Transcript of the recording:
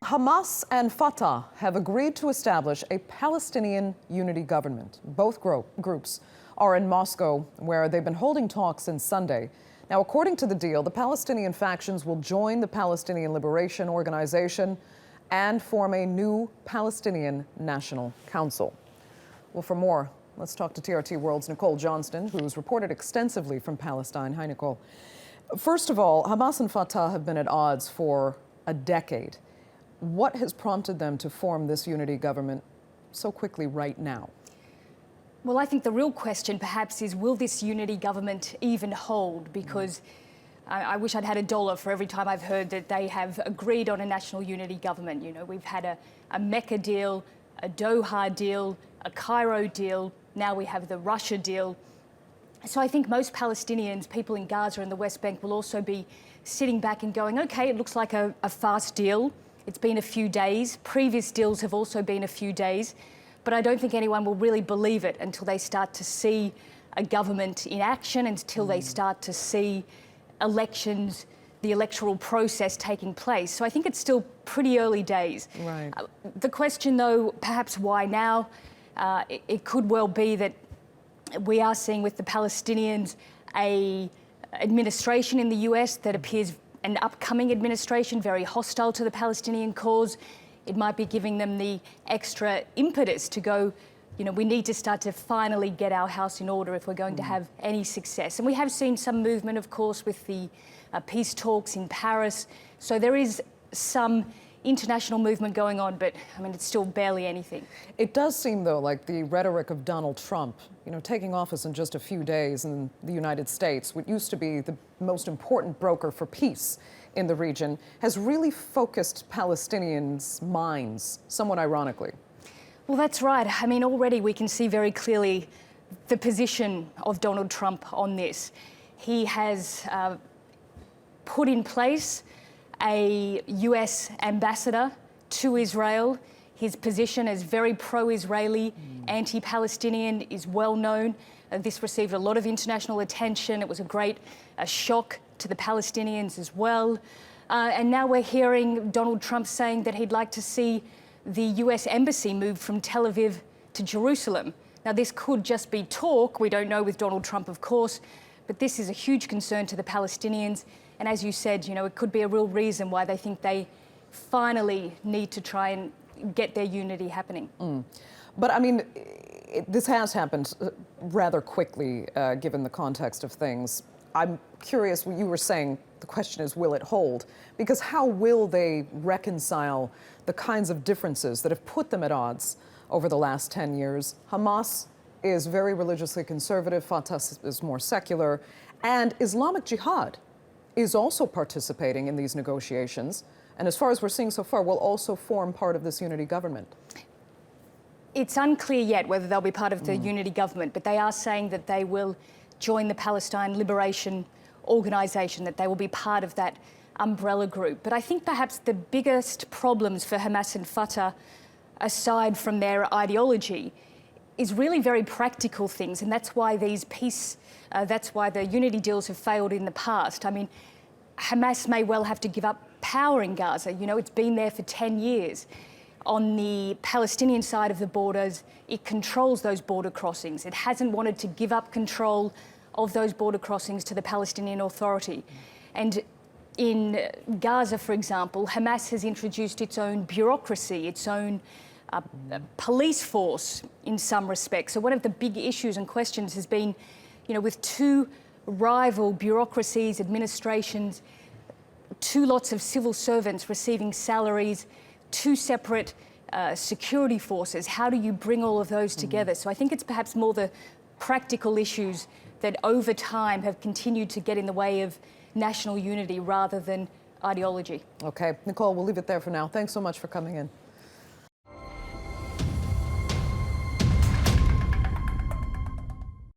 Hamas and Fatah have agreed to establish a Palestinian unity government. Both groups are in Moscow, where they've been holding talks since Sunday. Now, according to the deal, the Palestinian factions will join the Palestinian Liberation Organization and form a new Palestinian National Council. Well, for more, let's talk to TRT World's Nicole Johnston, who's reported extensively from Palestine. Hi, Nicole. First of all, Hamas and Fatah have been at odds for a decade. What has prompted them to form this unity government so quickly right now? Well, I think the real question perhaps is, will this unity government even hold? Because I wish I'd had $1 for every time I've heard that they have agreed on a national unity government. You know, we've had a Mecca deal, a Doha deal, a Cairo deal, now we have the Russia deal. So I think most Palestinians, people in Gaza and the West Bank, will also be sitting back and going, okay, it looks like a fast deal. It's been a few days. Previous deals have also been a few days. But I don't think anyone will really believe it until they start to see a government in action, until they start to see elections, the electoral process taking place. So I think it's still pretty early days. Right. The question, though, perhaps why now? It could well be that we are seeing with the Palestinians a administration in the US that appears an upcoming administration very hostile to the Palestinian cause. It might be giving them the extra impetus to go, you know, we need to start to finally get our house in order if we're going to have any success. And we have seen some movement, of course, with the peace talks in Paris. So there is some international movement going on, but I mean, it's still barely anything. It does seem, though, like the rhetoric of Donald Trump, you know, taking office in just a few days in the United States, what used to be the most important broker for peace in the region, has really focused Palestinians' minds, somewhat ironically. Well, that's right. I mean, already we can see very clearly the position of Donald Trump on this. He has put in place a US ambassador to Israel. His position as very pro-Israeli, anti-Palestinian is well known. This received a lot of international attention. It was a great shock to the Palestinians as well. And now we're hearing Donald Trump saying that he'd like to see the US embassy moved from Tel Aviv to Jerusalem. Now, this could just be talk. We don't know with Donald Trump, of course, but this is a huge concern to the Palestinians. And as you said, you know, it could be a real reason why they think they finally need to try and get their unity happening. But I mean, this has happened rather quickly, given the context of things. I'm curious, what you were saying, the question is, will it hold? Because how will they reconcile the kinds of differences that have put them at odds over the last 10 years? Hamas is very religiously conservative, Fatah is more secular, and Islamic Jihad is also participating in these negotiations, and as far as we're seeing so far, will also form part of this unity government. It's unclear yet whether they'll be part of the unity government, but they are saying that they will join the Palestine Liberation Organization, that they will be part of that umbrella group. But I think perhaps the biggest problems for Hamas and Fatah, aside from their ideology, is really very practical things, and that's why that's why the unity deals have failed in the past. I mean, Hamas may well have to give up power in Gaza. You know, it's been there for 10 years. On the Palestinian side of the borders, it controls those border crossings. It hasn't wanted to give up control of those border crossings to the Palestinian Authority. And in Gaza, for example, Hamas has introduced its own bureaucracy, its own police force in some respects. So one of the big issues and questions has been, you know, with two rival bureaucracies, administrations, two lots of civil servants receiving salaries, two separate security forces, how do you bring all of those together? So I think it's perhaps more the practical issues that over time have continued to get in the way of national unity rather than ideology. Okay, Nicole, we'll leave it there for now. Thanks so much for coming in.